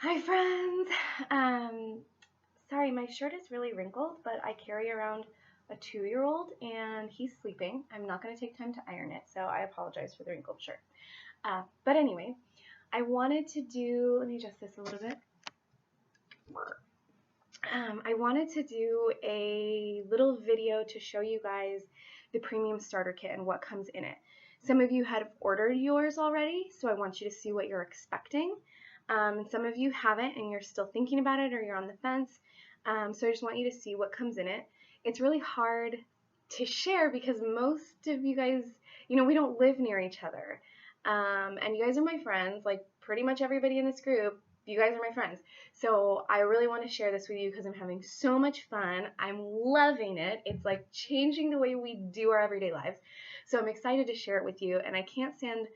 Hi friends! Sorry, my shirt is really wrinkled, but I carry around a 2-year-old and he's sleeping. I'm not going to take time to iron it, so I apologize for the wrinkled shirt. But anyway, I wanted to do, let me adjust this a little bit. I wanted to do a little video to show you guys the premium starter kit and what comes in it. Some of you have ordered yours already, so I want you to see what you're expecting. Some of you haven't and you're still thinking about it or you're on the fence. So I just want you to see what comes in it. It's really hard to share because most of you guys, we don't live near each other. And you guys are my friends, like pretty much everybody in this group. You guys are my friends. So I really want to share this with you because I'm having so much fun. I'm loving it. It's like changing the way we do our everyday lives. So I'm excited to share it with you. And I can't send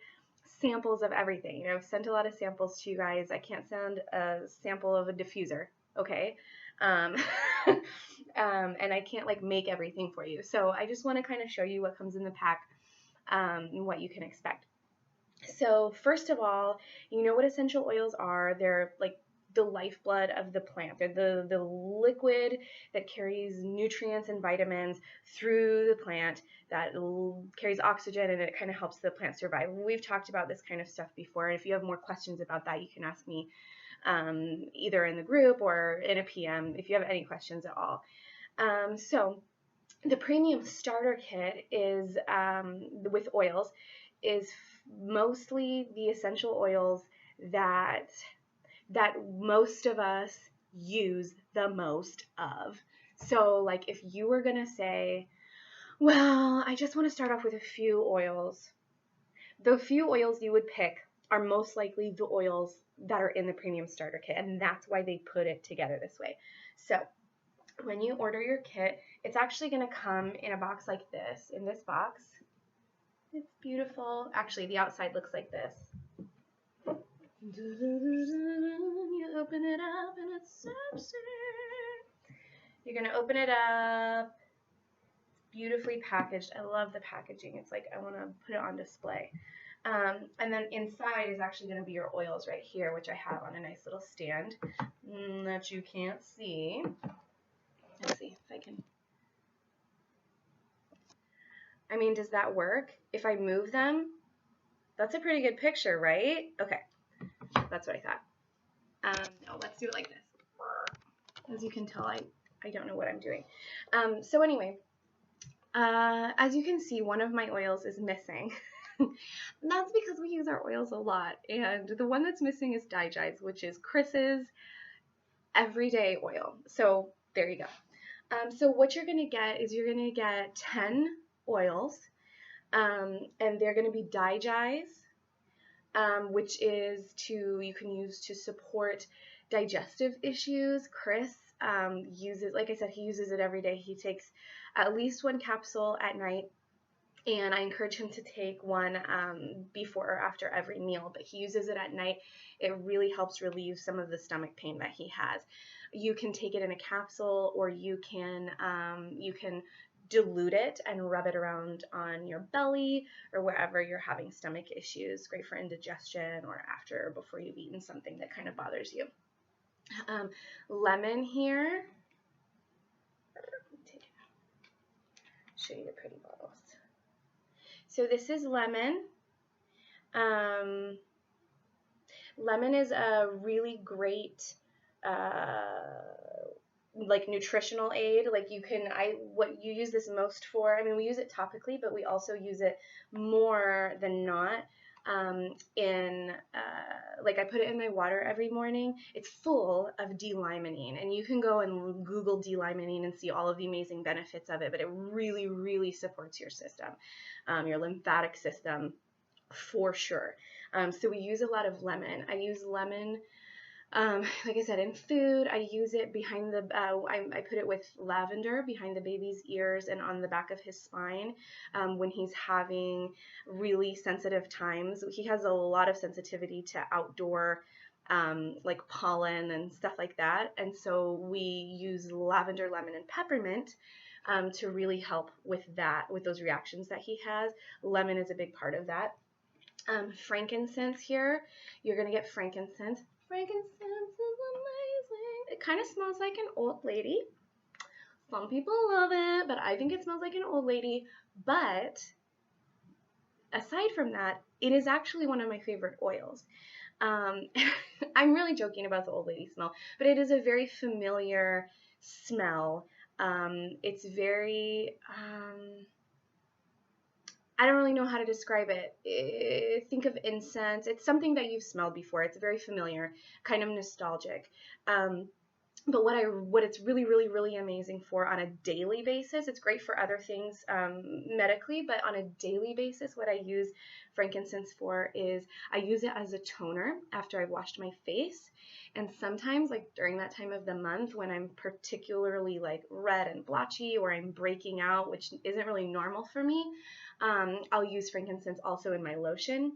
samples of everything. I've sent a lot of samples to you guys. I can't send a sample of a diffuser, okay? And I can't like make everything for you. So I just want to kind of show you what comes in the pack and what you can expect. So first of all, you know what essential oils are. They're like the lifeblood of the plant. They're the liquid that carries nutrients and vitamins through the plant, that carries oxygen, and it kind of helps the plant survive. We've talked about this kind of stuff before, and if you have more questions about that, you can ask me either in the group or in a PM if you have any questions at all. So the premium starter kit is with oils is mostly the essential oils that most of us use the most of. So like if you were going to say, well, I just want to start off with a few oils, the few oils you would pick are most likely the oils that are in the premium starter kit, and that's why they put it together this way. So when you order your kit, it's actually going to come in a box like this. In this box, it's beautiful. Actually, the outside looks like this. You open it up and it's sexy. You're going to open it up. It's beautifully packaged. I love the packaging. It's like I want to put it on display. And then inside is actually going to be your oils right here, which I have on a nice little stand that you can't see. Let's see if I can. I mean, does that work? If I move them, that's a pretty good picture, right? Okay, that's what I thought. No, let's do it like this. As you can tell, I don't know what I'm doing. So anyway, as you can see, one of my oils is missing. That's because we use our oils a lot, and the one that's missing is Digize, which is Chris's everyday oil. So there you go. So what you're going to get is you're going to get 10 oils, and they're going to be Digize, which is you can use to support digestive issues. Chris uses, like I said, he uses it every day. He takes at least one capsule at night, and I encourage him to take one before or after every meal, but he uses it at night. It really helps relieve some of the stomach pain that he has. You can take it in a capsule, or you can dilute it and rub it around on your belly or wherever you're having stomach issues. Great for indigestion or after, before you've eaten something that kind of bothers you. Lemon here. Show you the pretty bottles. So this is lemon. Lemon is a really great like nutritional aid. Like what you use this most for, I mean, we use it topically, but we also use it more than not like I put it in my water every morning. It's full of D-limonene, and you can go and Google D-limonene and see all of the amazing benefits of it, but it really, really supports your system, your lymphatic system for sure. So we use a lot of lemon. I use lemon like I said, in food. I use it behind the, I put it with lavender behind the baby's ears and on the back of his spine when he's having really sensitive times. He has a lot of sensitivity to outdoor like pollen and stuff like that. And so we use lavender, lemon, and peppermint to really help with that, with those reactions that he has. Lemon is a big part of that. Frankincense here. You're going to get frankincense. Frankincense is amazing. It kind of smells like an old lady. Some people love it, but I think it smells like an old lady. But aside from that, it is actually one of my favorite oils. I'm really joking about the old lady smell, but it is a very familiar smell. It's very, I don't really know how to describe it. Think of incense. It's something that you've smelled before. It's very familiar, kind of nostalgic. But what it's really amazing for on a daily basis, it's great for other things medically, but on a daily basis, what I use frankincense for is I use it as a toner after I've washed my face. And sometimes, like during that time of the month when I'm particularly like red and blotchy or I'm breaking out, which isn't really normal for me, I'll use frankincense also in my lotion.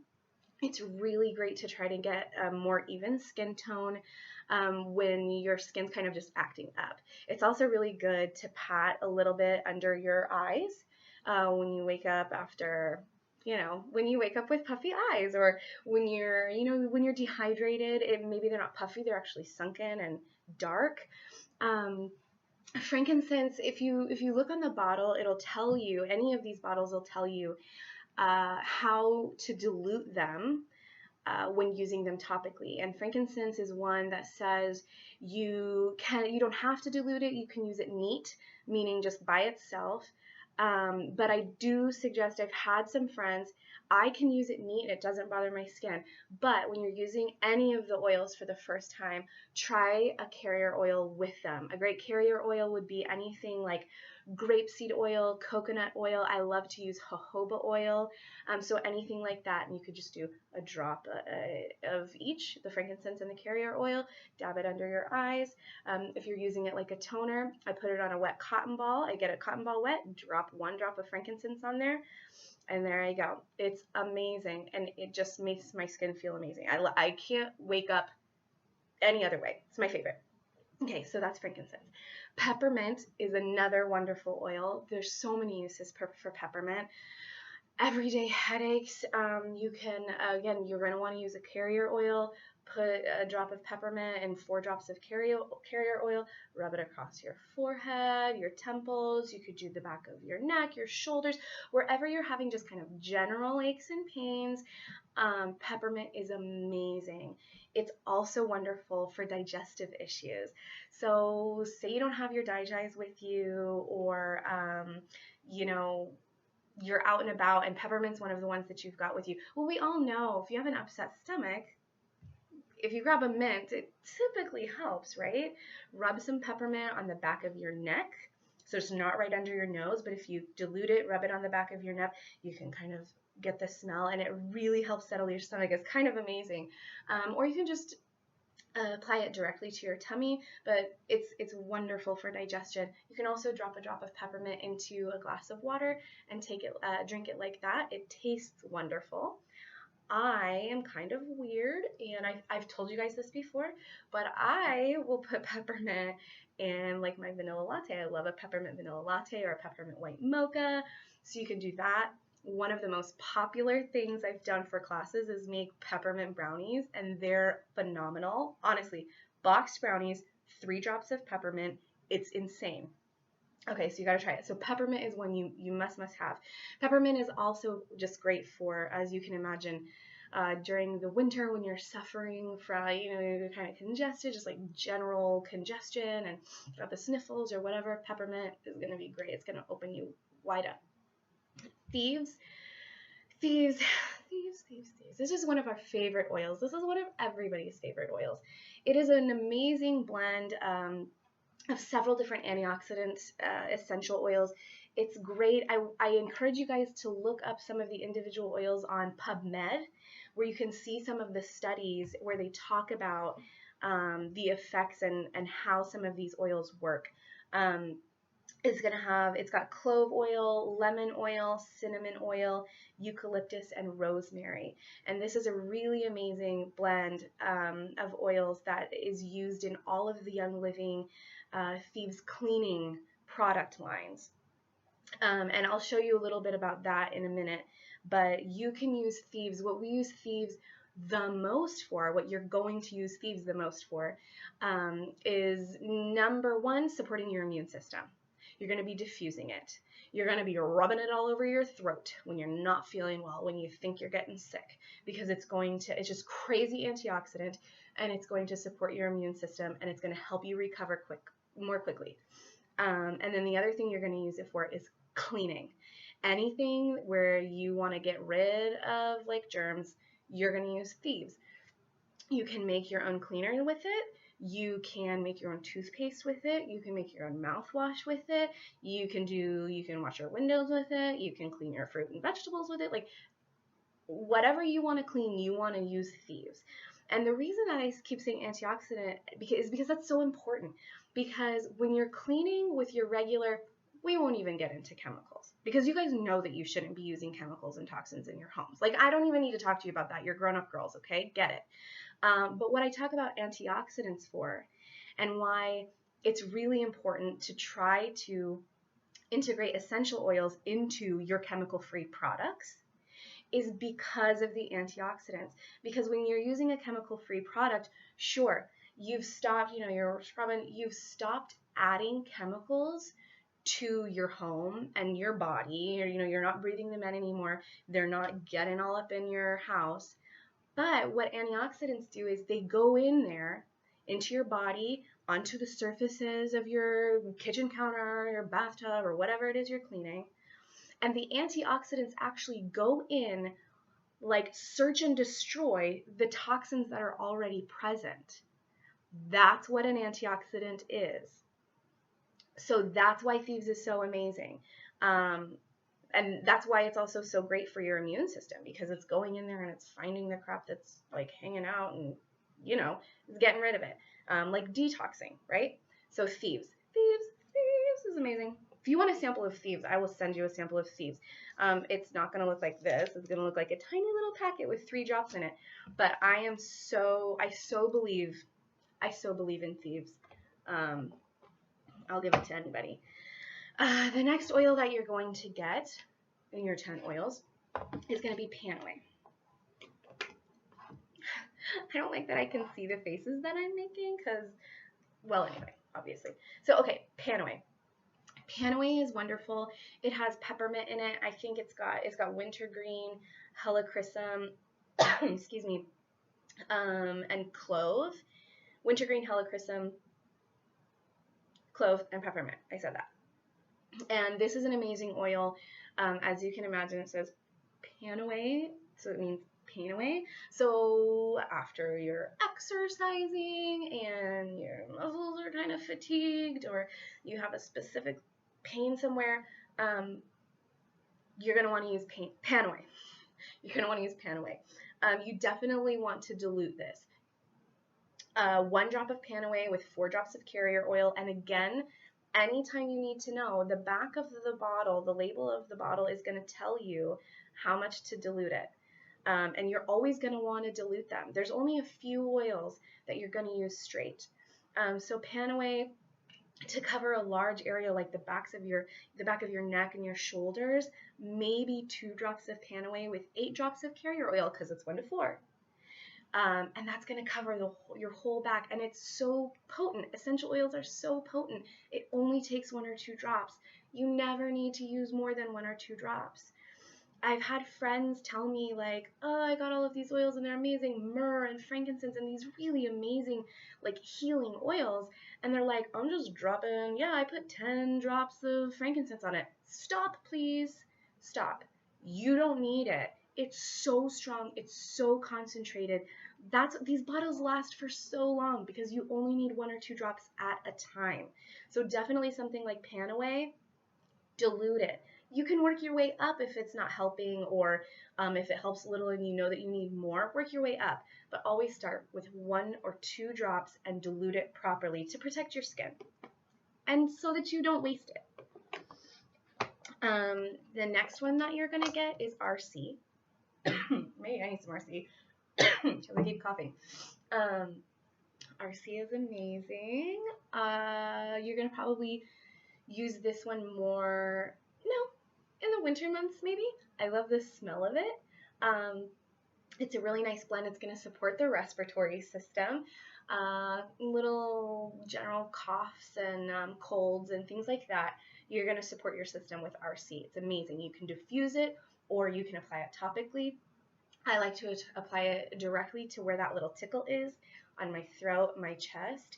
It's really great to try to get a more even skin tone when your skin's kind of just acting up. It's also really good to pat a little bit under your eyes when you wake up after, when you wake up with puffy eyes, or when you're dehydrated. Maybe they're not puffy, they're actually sunken and dark. Frankincense, if you look on the bottle, it'll tell you, any of these bottles will tell you how to dilute them when using them topically. And frankincense is one that says you don't have to dilute it. You can use it neat, meaning just by itself. But I do suggest, I've had some friends, I can use it neat and it doesn't bother my skin. But when you're using any of the oils for the first time, try a carrier oil with them. A great carrier oil would be anything like grapeseed oil, coconut oil. I love to use jojoba oil. So anything like that, and you could just do a drop of each, the frankincense and the carrier oil, dab it under your eyes. If you're using it like a toner, I put it on a wet cotton ball. I get a cotton ball wet, drop 1 drop of frankincense on there, and there I go. It's amazing, and it just makes my skin feel amazing. I can't wake up any other way. It's my favorite. Okay, so that's frankincense. Peppermint is another wonderful oil. There's so many uses for peppermint. Everyday headaches, you can, again, you're going to want to use a carrier oil. Put a drop of peppermint and 4 drops of carrier oil, rub it across your forehead, your temples. You could do the back of your neck, your shoulders, wherever you're having just kind of general aches and pains. Peppermint is amazing. It's also wonderful for digestive issues. So say you don't have your digest with you, or, you're out and about and peppermint's one of the ones that you've got with you. Well, we all know if you have an upset stomach, if you grab a mint, it typically helps, right? Rub some peppermint on the back of your neck. So it's not right under your nose, but if you dilute it, rub it on the back of your neck, you can kind of get the smell, and it really helps settle your stomach. It's kind of amazing. Or you can just apply it directly to your tummy, but it's wonderful for digestion. You can also drop a drop of peppermint into a glass of water and drink it like that. It tastes wonderful. I am kind of weird, and I've told you guys this before, but I will put peppermint in like my vanilla latte. I love a peppermint vanilla latte or a peppermint white mocha, so you can do that. One of the most popular things I've done for classes is make peppermint brownies, and they're phenomenal. Honestly, boxed brownies, 3 drops of peppermint, it's insane. Okay, so you gotta try it. So peppermint is one you must have. Peppermint is also just great for, as you can imagine, during the winter when you're suffering from, you're kind of congested, just like general congestion and got the sniffles or whatever, peppermint is gonna be great. It's gonna open you wide up. Thieves. This is one of our favorite oils. This is one of everybody's favorite oils. It is an amazing blend of several different antioxidants, essential oils. It's great. I encourage you guys to look up some of the individual oils on PubMed, where you can see some of the studies where they talk about the effects and how some of these oils work. It's got clove oil, lemon oil, cinnamon oil, eucalyptus, and rosemary. And this is a really amazing blend of oils that is used in all of the Young Living Thieves cleaning product lines. And I'll show you a little bit about that in a minute. but you can use thieves. What we use thieves the most for, what you're going to use thieves the most for, is number one, supporting your immune system. You're going to be diffusing it. You're going to be rubbing it all over your throat when you're not feeling well, when you think you're getting sick, because it's just crazy antioxidant, and it's going to support your immune system, and it's going to help you recover more quickly. And then the other thing you're going to use it for is cleaning. Anything where you want to get rid of like germs, you're going to use thieves. You can make your own cleaner with it. You can make your own toothpaste with it. You can make your own mouthwash with it. You can wash your windows with it. You can clean your fruit and vegetables with it. Like whatever you want to clean, you want to use thieves. And the reason that I keep saying antioxidant is because that's so important. Because when you're cleaning with your regular, we won't even get into chemicals, because you guys know that you shouldn't be using chemicals and toxins in your homes. Like, I don't even need to talk to you about that. You're grown-up girls, okay? Get it. But what I talk about antioxidants for, and why it's really important to try to integrate essential oils into your chemical-free products, is because of the antioxidants. Because when you're using a chemical-free product, sure, you've stopped, you've stopped adding chemicals to your home and your body, or you're not breathing them in anymore. They're not getting all up in your house. But what antioxidants do is they go in there into your body, onto the surfaces of your kitchen counter, your bathtub, or whatever it is you're cleaning. And the antioxidants actually go in, like, search and destroy the toxins that are already present. That's what an antioxidant is. So that's why thieves is so amazing. And that's why it's also so great for your immune system, because it's going in there and it's finding the crap that's like hanging out and, it's getting rid of it. Like detoxing, right? So thieves is amazing. If you want a sample of thieves, I will send you a sample of thieves. It's not going to look like this. It's going to look like a tiny little packet with 3 drops in it. But I so believe in thieves. I'll give it to anybody. The next oil that you're going to get in your 10 oils is going to be Panaway. I don't like that I can see the faces that I'm making because, well, anyway, obviously. So, okay, Panaway. Panaway is wonderful. It has peppermint in it. I think it's got wintergreen, helichrysum, excuse me, and clove. Wintergreen, helichrysum, clove, and peppermint. I said that. And this is an amazing oil. As you can imagine, it says Panaway, so it means pain away. So after you're exercising and your muscles are kind of fatigued, or you have a specific pain somewhere, you're going to want to use Panaway. You're going to want to use Panaway. You definitely want to dilute this. 1 drop of Panaway with 4 drops of carrier oil. And again, anytime you need to know, the back of the bottle, the label of the bottle is going to tell you how much to dilute it. And you're always going to want to dilute them. There's only a few oils that you're going to use straight. So Panaway, to cover a large area like the back of your neck and your shoulders, maybe 2 drops of Panaway with 8 drops of carrier oil, because it's 1 to 4. And that's going to cover your whole back, and it's so potent. Essential oils are so potent. It only takes 1 or 2 drops. You never need to use more than 1 or 2 drops. I've had friends tell me, like, oh, I got all of these oils and they're amazing, myrrh and frankincense and these really amazing, like, healing oils. And they're like, I'm just dropping, I put 10 drops of frankincense on it. Stop, please. Stop. You don't need it. It's so strong. It's so concentrated. These bottles last for so long because you only need 1 or 2 drops at a time. So definitely something like Panaway, dilute it. You can work your way up if it's not helping, or if it helps a little and you know that you need more, work your way up. But always start with 1 or 2 drops and dilute it properly to protect your skin and so that you don't waste it. The next one that you're going to get is RC. Maybe I need some RC because I keep coughing. RC is amazing. You're going to probably use this one more. No, in the winter months maybe. I love the smell of it. It's a really nice blend. It's going to support the respiratory system. Little general coughs and colds and things like that, you're going to support your system with RC. It's amazing. You can diffuse it or you can apply it topically. I like to apply it directly to where that little tickle is on my throat, my chest.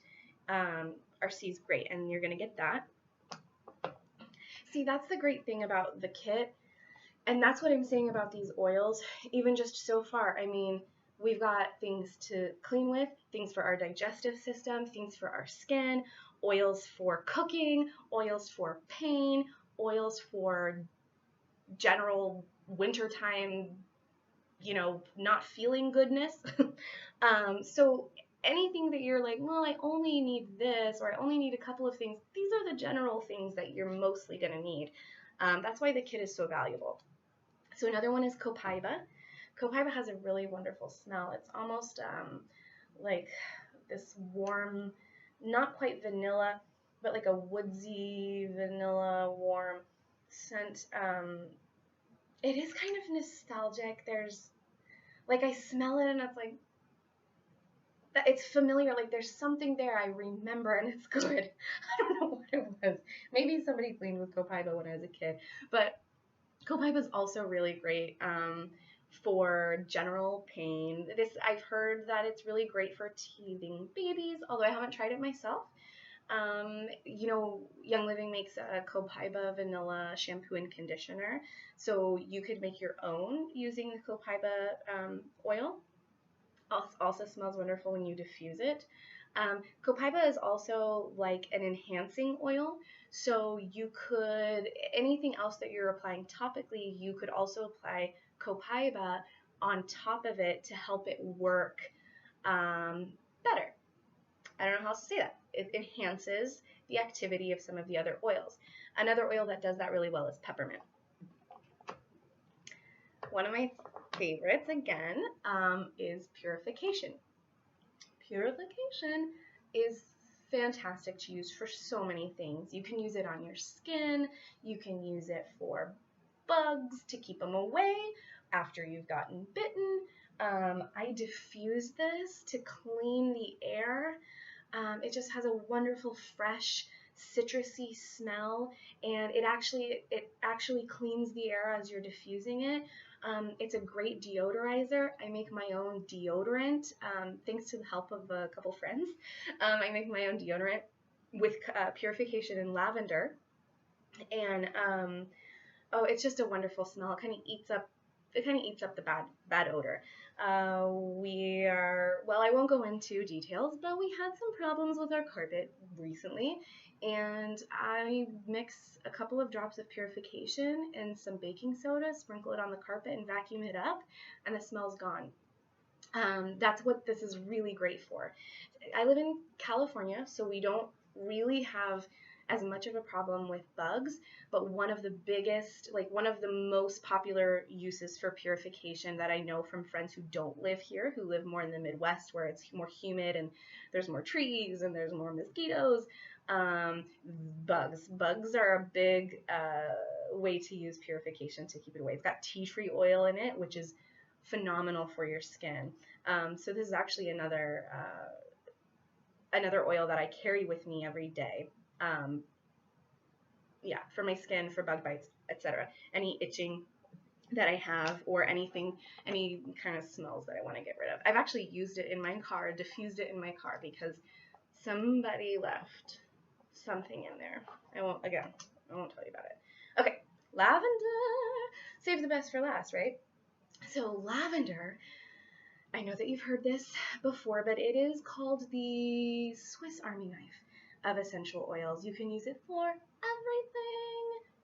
RC is great, and you're going to get that. See, that's the great thing about the kit, and that's what I'm saying about these oils, even just so far. I mean, we've got things to clean with, things for our digestive system, things for our skin, oils for cooking, oils for pain, oils for general wintertime, not feeling goodness. So anything that you're like, well, I only need this, or I only need a couple of things, these are the general things that you're mostly going to need. That's why the kit is so valuable. So another one is copaiba. Copaiba has a really wonderful smell. It's almost like this warm, not quite vanilla, but like a woodsy vanilla warm scent. It is kind of nostalgic. There's, like, I smell it and it's like, it's familiar. Like, there's something there I remember and it's good. I don't know what it was. Maybe somebody cleaned with copaiba when I was a kid. But copaiba is also really great for general pain. I've heard that it's really great for teething babies, although I haven't tried it myself. Young Living makes a copaiba vanilla shampoo and conditioner, so you could make your own using the copaiba oil. Also smells wonderful when you diffuse it. Copaiba is also like an enhancing oil, so you could, anything else that you're applying topically, you could also apply copaiba on top of it to help it work better. I don't know how else to say that. It enhances the activity of some of the other oils. Another oil that does that really well is peppermint. One of my favorites, again, is purification. Purification is fantastic to use for so many things. You can use it on your skin. You can use it for bugs to keep them away after you've gotten bitten. I diffuse this to clean the air. It just has a wonderful, fresh, citrusy smell, and it actually cleans the air as you're diffusing it. It's a great deodorizer. I make my own deodorant, thanks to the help of a couple friends. I make my own deodorant with purification and lavender, and it's just a wonderful smell. It kind of eats up the bad odor. I won't go into details, but we had some problems with our carpet recently, and I mix a couple of drops of purification and some baking soda, sprinkle it on the carpet, and vacuum it up, and the smell's gone. That's what this is really great for. I live in California, so we don't really have as much of a problem with bugs, but one of the most popular uses for purification that I know from friends who don't live here, who live more in the Midwest where it's more humid and there's more trees and there's more mosquitoes, bugs. Bugs are a big way to use purification to keep it away. It's got tea tree oil in it, which is phenomenal for your skin. So this is actually another oil that I carry with me every day. For my skin, for bug bites, etc. Any itching that I have, or any kind of smells that I want to get rid of. I've actually used it in my car, diffused it in my car, because somebody left something in there. I won't tell you about it. Okay, lavender. Save the best for last, right? So lavender, I know that you've heard this before, but it is called the Swiss Army knife of essential oils. You can use it for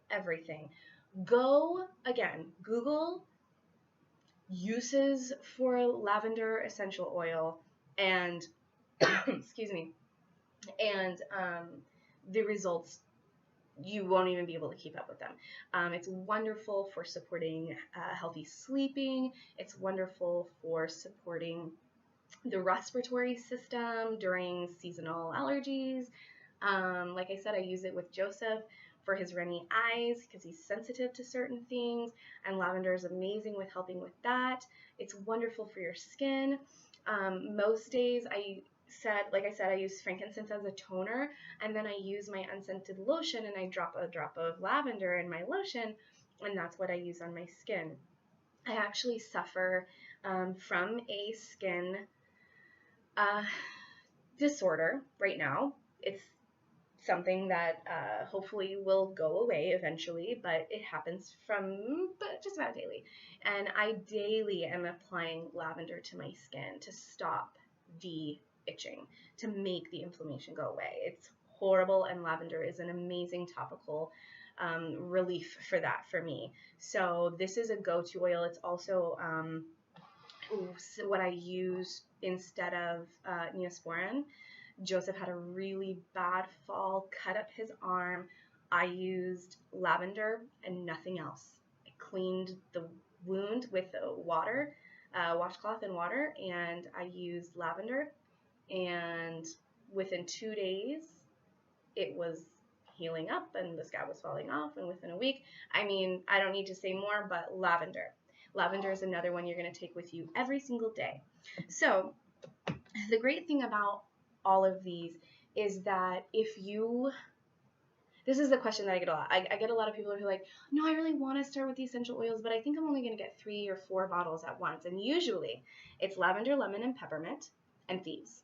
everything. Google uses for lavender essential oil, and excuse me, and the results, you won't even be able to keep up with them. It's wonderful for supporting healthy sleeping. It's wonderful for supporting the respiratory system during seasonal allergies. Like I said, I use it with Joseph for his runny eyes because he's sensitive to certain things, and lavender is amazing with helping with that. It's wonderful for your skin. Most days like I said, I use frankincense as a toner, and then I use my unscented lotion and I drop a drop of lavender in my lotion, and that's what I use on my skin. I actually suffer from a skin disorder right now. It's something that hopefully will go away eventually, but it happens from just about daily. And I daily am applying lavender to my skin to stop the itching, to make the inflammation go away. It's horrible, and lavender is an amazing topical relief for that for me. So this is a go-to oil. It's also what I use instead of Neosporin. Joseph had a really bad fall, cut up his arm. I used lavender and nothing else. I cleaned the wound with water, washcloth and water, and I used lavender. And within 2 days, it was healing up and the scab was falling off. And within a week, I mean, I don't need to say more, but lavender. Lavender is another one you're going to take with you every single day. So the great thing about all of these is that this is the question that I get a lot. I get a lot of people who are like, no, I really want to start with the essential oils, but I think I'm only going to get 3 or 4 bottles at once. And usually it's lavender, lemon, and peppermint, and thieves.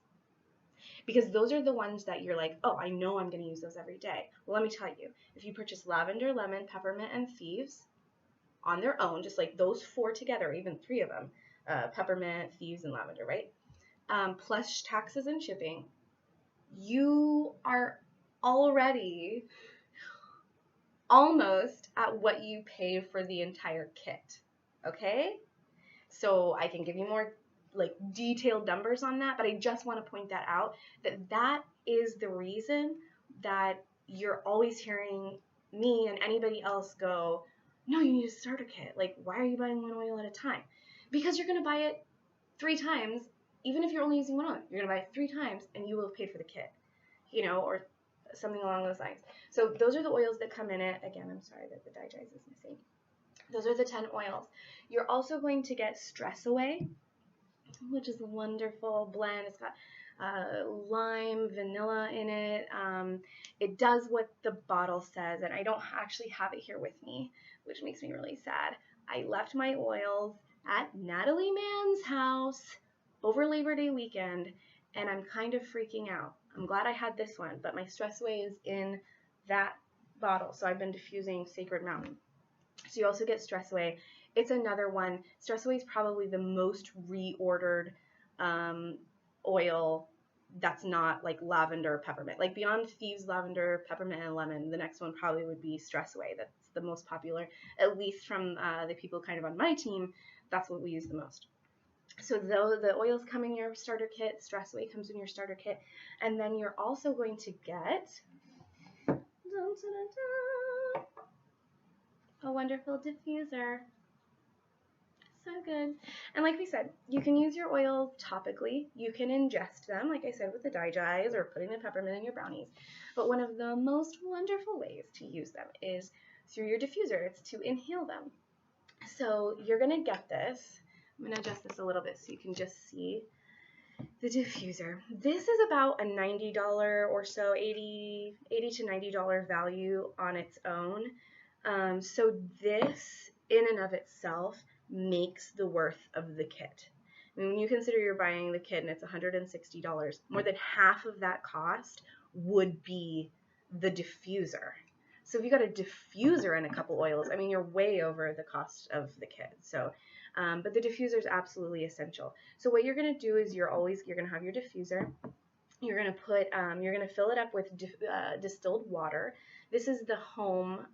Because those are the ones that you're like, oh, I know I'm going to use those every day. Well, let me tell you, if you purchase lavender, lemon, peppermint, and thieves on their own, just like those 4 together, even 3 of them, peppermint, thieves, and lavender, right? Plus taxes and shipping, you are already almost at what you pay for the entire kit, okay? So I can give you more like detailed numbers on that, but I just want to point that out, that is the reason that you're always hearing me and anybody else go, no, you need a starter kit. Like, why are you buying one oil at a time? Because you're going to buy it 3 times. Even if you're only using one oil, you're going to buy it 3 times and you will have paid for the kit, you know, or something along those lines. So those are the oils that come in it. Again, I'm sorry that the digest is missing. Those are the 10 oils. You're also going to get Stress Away, which is a wonderful blend. It's got lime, vanilla in it. It does what the bottle says, and I don't actually have it here with me, which makes me really sad. I left my oils at Natalie Mann's house over Labor Day weekend, and I'm kind of freaking out. I'm glad I had this one, but my Stress Away is in that bottle, so I've been diffusing Sacred Mountain. So you also get Stress Away. It's another one. Stress Away is probably the most reordered oil that's not like lavender or peppermint. Like beyond Thieves, lavender, peppermint, and lemon, the next one probably would be Stress Away. That's the most popular, at least from the people kind of on my team. That's what we use the most. So though the oils come in your starter kit, Stress Away comes in your starter kit, and then you're also going to get a wonderful diffuser. So good. And like we said, you can use your oils topically. You can ingest them, like I said, with the DiGi's or putting the peppermint in your brownies. But one of the most wonderful ways to use them is through your diffuser. It's to inhale them. So you're going to get this. I'm going to adjust this a little bit so you can just see the diffuser. This is about a $90 or so, $80 to $90 value on its own. So this, in and of itself, makes the worth of the kit. I mean, when you consider you're buying the kit and it's $160, more than half of that cost would be the diffuser. So if you got a diffuser and a couple oils, I mean, you're way over the cost of the kit. So, but the diffuser is absolutely essential. So what you're going to do is you're going to have your diffuser. You're going to put, you're going to fill it up with distilled water. This is the home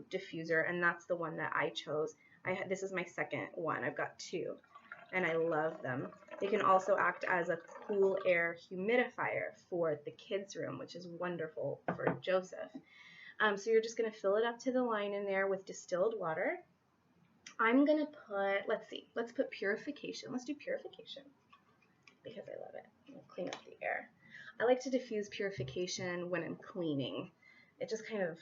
diffuser, and that's the one that I chose. This is my second one. I've got 2, and I love them. They can also act as a cool air humidifier for the kids' room, which is wonderful for Joseph. So you're just going to fill it up to the line in there with distilled water. I'm going to put, let's put purification. Let's do purification because I love it. I'm going to clean up the air. I like to diffuse purification when I'm cleaning. It just kind of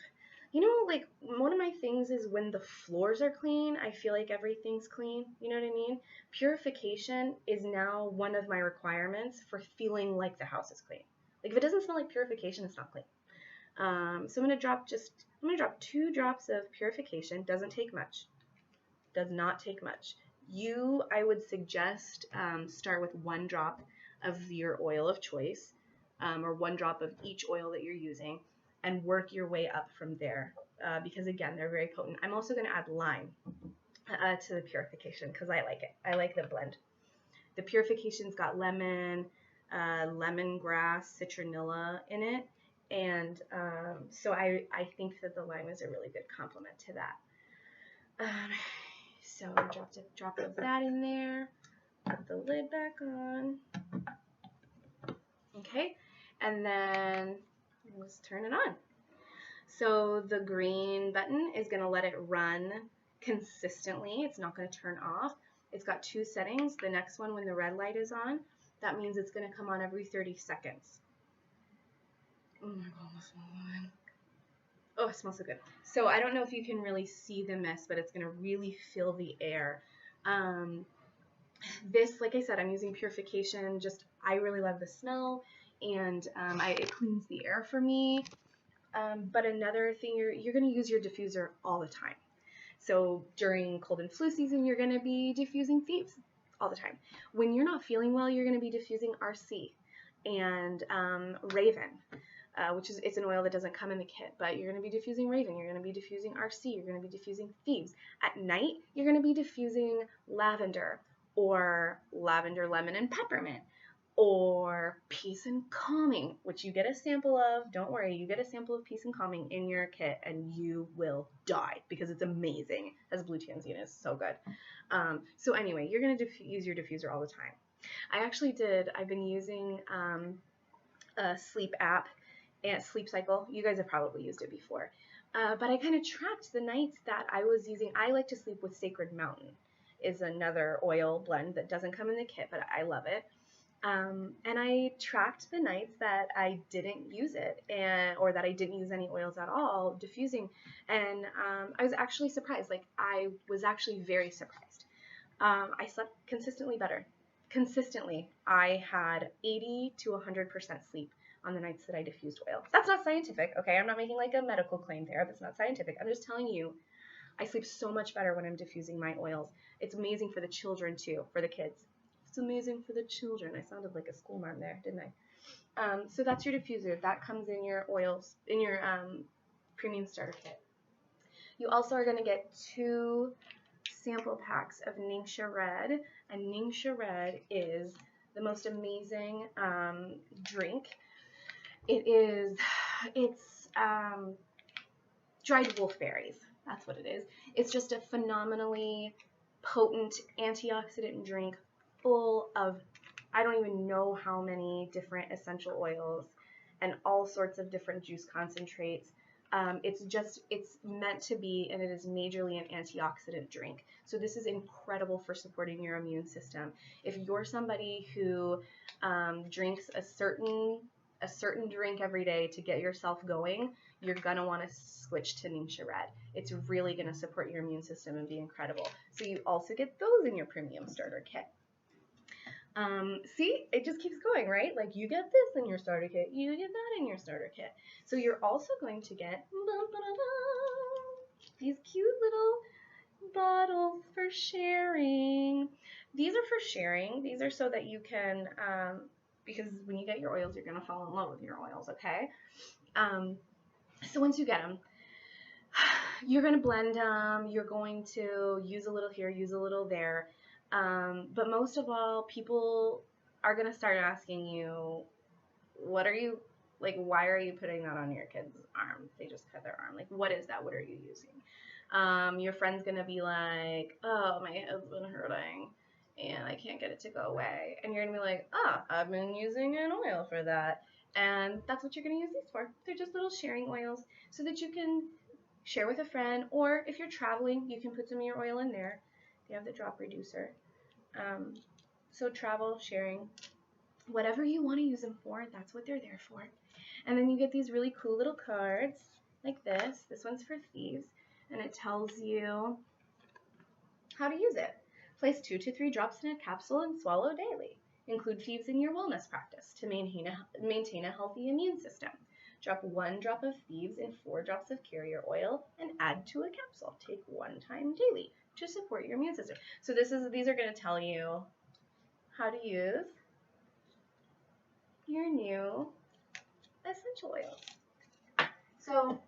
You know, like one of my things is when the floors are clean, I feel like everything's clean. You know what I mean? Purification is now one of my requirements for feeling like the house is clean. Like if it doesn't smell like purification, it's not clean. So I'm gonna drop 2 drops of purification. Doesn't take much. Does not take much. I would suggest start with 1 drop of your oil of choice, or 1 drop of each oil that you're using, and work your way up from there. Because again, they're very potent. I'm also going to add lime to the purification because I like it. I like the blend. The purification's got lemon, lemongrass, citronella in it, and so I think that the lime is a really good complement to that. So I dropped a drop of that in there, put the lid back on, okay, and then let's turn it on. So the green button is going to let it run consistently. It's not going to turn off. It's got 2 settings. The next one, when the red light is on, that means it's going to come on every 30 seconds. Oh my god, it smells good. Oh, it smells so good. So I don't know if you can really see the mist, but it's going to really fill the air. This, like I said, I'm using purification. I really love the smell, and it cleans the air for me. But another thing, you're going to use your diffuser all the time. So during cold and flu season, you're going to be diffusing thieves all the time. When you're not feeling well, you're going to be diffusing RC and Raven, it's an oil that doesn't come in the kit, but you're going to be diffusing Raven, you're going to be diffusing RC, you're going to be diffusing thieves. At night, you're going to be diffusing lavender, or lavender, lemon, and peppermint, or peace and calming, which you get a sample of. Don't worry, you get a sample of peace and calming in your kit and you will die because it's amazing. As blue tansine is so good. So anyway, you're going to use your diffuser all the time. I've been using a sleep app and Sleep Cycle. You guys have probably used it before. But I kind of tracked the nights that I was using. I like to sleep with Sacred Mountain. Is another oil blend that doesn't come in the kit, but I love it. And I tracked the nights that I didn't use it, or that I didn't use any oils at all diffusing, and I was actually surprised. Like, I was actually very surprised. I slept consistently better. Consistently, I had 80 to 100% sleep on the nights that I diffused oil. That's not scientific, okay? I'm not making like a medical claim there. That's not scientific. I'm just telling you, I sleep so much better when I'm diffusing my oils. It's amazing for the children too, for the kids. It's amazing for the children. I sounded like a school mom there, didn't I? So that's your diffuser. That comes in your oils, in your premium starter kit. You also are going to get 2 sample packs of Ningxia Red, and Ningxia Red is the most amazing drink. It's dried wolfberries. That's what it is. It's just a phenomenally potent antioxidant drink full of, I don't even know how many different essential oils and all sorts of different juice concentrates. It's meant to be, and it is majorly an antioxidant drink. So this is incredible for supporting your immune system. If you're somebody who drinks a certain drink every day to get yourself going, you're gonna want to switch to Ningxia Red. It's really gonna support your immune system and be incredible. So you also get those in your premium starter kit. See, it just keeps going, right? Like, you get this in your starter kit, you get that in your starter kit. So you're also going to get these cute little bottles for sharing. These are for sharing. These are so that you can, because when you get your oils, you're going to fall in love with your oils, okay? So once you get them, you're going to blend them. You're going to use a little here, use a little there. But most of all, people are going to start asking you, why are you putting that on your kid's arm? They just cut their arm. Like, what is that? What are you using? Your friend's going to be like, oh, my head's been hurting and I can't get it to go away. And you're going to be like, I've been using an oil for that. And that's what you're going to use these for. They're just little sharing oils so that you can share with a friend, or if you're traveling, you can put some of your oil in there. They have the drop reducer. So travel, sharing, whatever you want to use them for, that's what they're there for. And then you get these really cool little cards. like this. This one's for thieves, and it tells you how to use it. Place 2 to 3 drops in a capsule and swallow daily. Include thieves in your wellness practice to maintain a healthy immune system. Drop 1 drop of thieves in 4 drops of carrier oil and add to a capsule. Take 1 time daily to support your immune system. So these are going to tell you how to use your new essential oils. So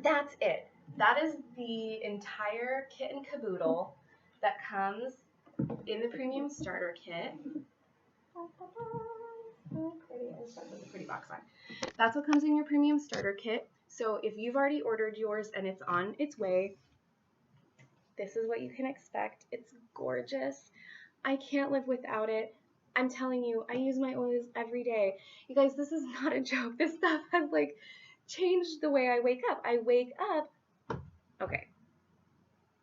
that's it. That is the entire kit and caboodle that comes in the premium starter kit. So pretty. I just put the pretty box on. That's what comes in your premium starter kit. So if you've already ordered yours and it's on its way, this is what you can expect. It's gorgeous. I can't live without it. I'm telling you, I use my oils every day. You guys, this is not a joke. This stuff has like changed the way I wake up. I wake up, okay.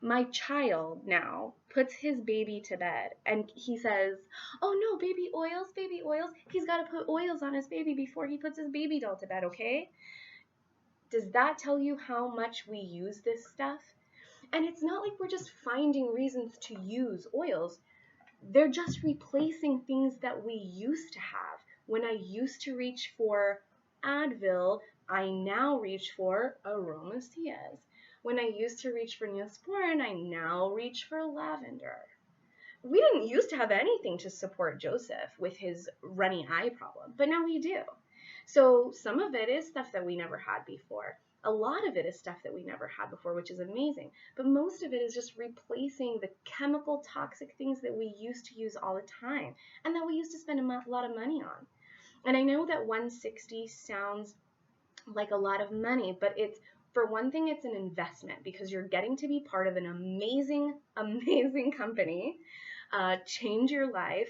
My child now puts his baby to bed and he says, oh no, baby oils, baby oils. He's got to put oils on his baby before he puts his baby doll to bed, okay? Does that tell you how much we use this stuff? And it's not like we're just finding reasons to use oils. They're just replacing things that we used to have. When I used to reach for Advil, I now reach for Aromacias. When I used to reach for Neosporin, I now reach for lavender. We didn't used to have anything to support Joseph with his runny eye problem, but now we do. So some of it is stuff that we never had before. A lot of it is stuff that we never had before, which is amazing. But most of it is just replacing the chemical toxic things that we used to use all the time and that we used to spend a lot of money on. And I know that $160 sounds like a lot of money, but for one thing, it's an investment because you're getting to be part of an amazing, amazing company, change your life,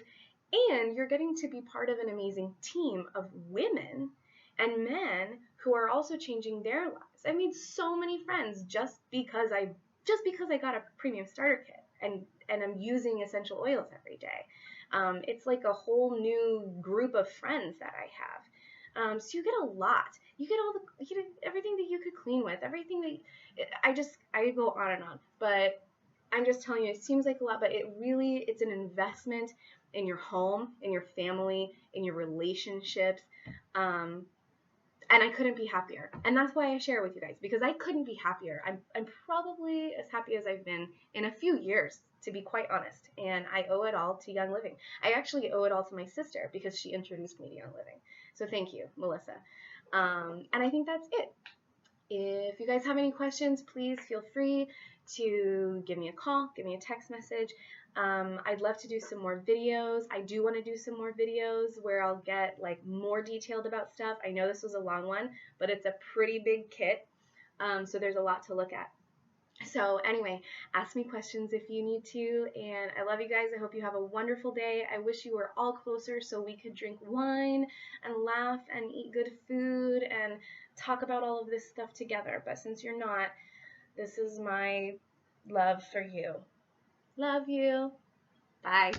and you're getting to be part of an amazing team of women and men who are also changing their lives. I made so many friends just because I got a premium starter kit and I'm using essential oils every day. It's like a whole new group of friends that I have. So you get a lot. You get everything that you could clean with, everything that I go on and on. But I'm just telling you, it seems like a lot, but it's an investment in your home, in your family, in your relationships. And I couldn't be happier. And that's why I share it with you guys, because I couldn't be happier. I'm probably as happy as I've been in a few years, to be quite honest. And I owe it all to Young Living. I actually owe it all to my sister because she introduced me to Young Living. So thank you, Melissa. And I think that's it. If you guys have any questions, please feel free to give me a call, give me a text message. I'd love to do some more videos. I do want to do some more videos where I'll get like more detailed about stuff. I know this was a long one, but it's a pretty big kit, so there's a lot to look at. So anyway, ask me questions if you need to, and I love you guys. I hope you have a wonderful day. I wish you were all closer so we could drink wine and laugh and eat good food and talk about all of this stuff together. But since you're not, this is my love for you. Love you. Bye.